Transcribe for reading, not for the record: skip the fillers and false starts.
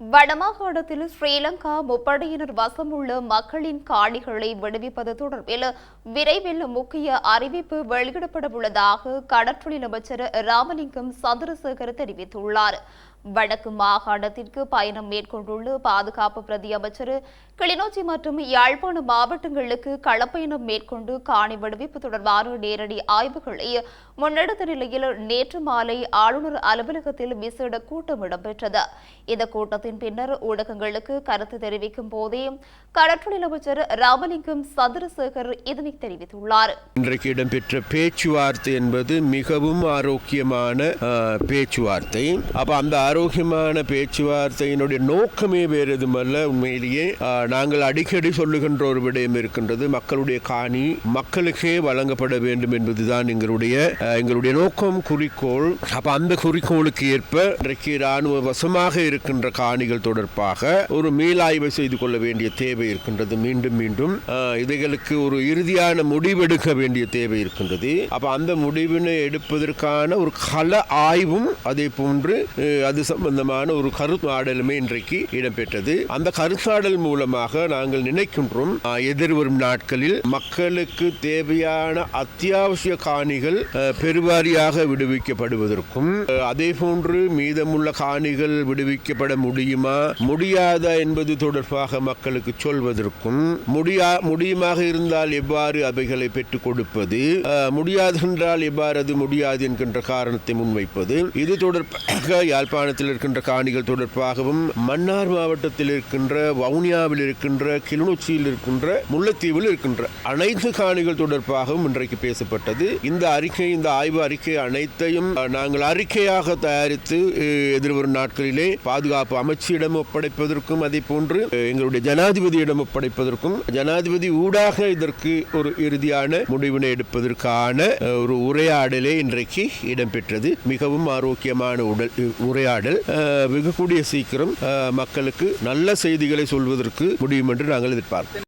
வடமாகாணத்தில் ஸ்ரீலங்கா முப்படையினர் வசமுள்ள மக்களின் காணிகளை விடுவிப்பது தொடர்பில் விரைவில் முக்கிய அறிவிப்பு வெளியிடப்படவுள்ளதாக கடற்றொழில் அமைச்சர் ராமலிங்கம் சந்திரசேகர் தெரிவித்துள்ளார். வடக்கு மாகாணத்திற்கு பயணம் மேற்கொண்டுள்ள பாதுகாப்பு பிரதி அமைச்சர் கிளிநொச்சி மற்றும் யாழ்ப்பாண மாவட்டங்களுக்கு களப்பயணம் மேற்கொண்டு காணி விடுவிப்பு தொடர்பான நேரடி ஆய்வுகளை முன்னெடுத்த நிலையில் நேற்று மாலை ஆளுநர் அலுவலகத்தில் விசேட கூட்டம் இடம்பெற்றது. இந்த கூட்டத்தின் பின்னர் ஊடகங்களுக்கு கருத்து தெரிவிக்கும் போதே கடற்றொழில் அமைச்சர் ராமலிங்கம் சந்திரசேகர் இதனை தெரிவித்துள்ளார். இன்றைக்கு இடம்பெற்ற பேச்சுவார்த்தை என்பது மிகவும் ஆரோக்கியமான பேச்சுவார்த்தை. அந்த ஆரோக்கியமான பேச்சுவார்த்தையினுடைய நோக்கமே வேறு எதுமல்ல. உண்மையிலேயே நாங்கள் அடிக்கடி சொல்லுகின்ற ஒரு விடயம் இருக்கின்றது. மக்களுடைய காணி மக்களுக்கே வழங்கப்பட வேண்டும் என்பதுதான் எங்களுடைய நோக்கம், குறிக்கோள். அந்த குறிக்கோளுக்கு ஏற்ப இன்றைக்கு இராணுவ வசமாக இருக்கின்ற காணிகள் தொடர்பாக ஒரு மீளாய்வு செய்து கொள்ள வேண்டிய தேவை இருக்கின்றது. மீண்டும் மீண்டும் இவைகளுக்கு ஒரு இறுதியான முடிவெடுக்க வேண்டிய தேவை இருக்கின்றது. அந்த முடிவினை எடுப்பதற்கான ஒரு கள ஆய்வும் அதே போன்று அது சம்பந்தமான ஒரு கருத்தாடலுமே இன்றைக்கு இடம்பெற்றது. அந்த கருத்தாடல் மூலமாக நாங்கள் நினைக்கின்றோம், எதிர்வரும் நாட்களில் மக்களுக்கு தேவையான அத்தியாவசிய காணிகள் பெருவாரியாக விடுவிக்கப்படுவதற்கும், அதே போன்று மீதமுள்ள காணிகள் விடுவிக்கப்பட முடியுமா முடியாதா என்பது தொடர்பாக மக்களுக்கு சொல்வதற்கும், முடியுமாக இருந்தால் எவ்வாறு அவைகளை பெற்றுக் கொடுப்பது, முடியாது என்றால் எவ்வாறு அது முடியாது என்கின்ற காரணத்தை முன்வைப்பது, இது தொடர்பாக யாழ்ப்பாணத்தில் இருக்கின்ற காணிகள் தொடர்பாகவும், மன்னார் மாவட்டத்தில் இருக்கின்ற வவுனியாவில் இருக்கின்ற கிளிநொச்சியில் இருக்கின்ற முல்லைத்தீவில் இருக்கின்ற அனைத்து காணிகள் தொடர்பாகவும் இன்றைக்கு பேசப்பட்டது. இந்த ஆய்வு அறிக்கை அனைத்தையும் நாங்கள் அறிக்கையாக தயாரித்து எதிர்வரும் நாட்களிலே பாதுகாப்பு அமைச்சிடம் ஒப்படைப்பதற்கும், அதே போன்று எங்களுடைய ஜனாதிபதியிடம் ஒப்படைப்பதற்கும், ஜனாதிபதி ஊடாக இதற்கு ஒரு இறுதியான முடிவினை எடுப்பதற்கான ஒரு உரையாடலே இன்றைக்கு இடம்பெற்றது. மிகவும் ஆரோக்கியமான உரையாடல். வெகு கூடிய சீக்கிரம் மக்களுக்கு நல்ல செய்திகளை சொல்வதற்கு முடியும் என்று நாங்கள் எதிர்பார்க்கிறோம்.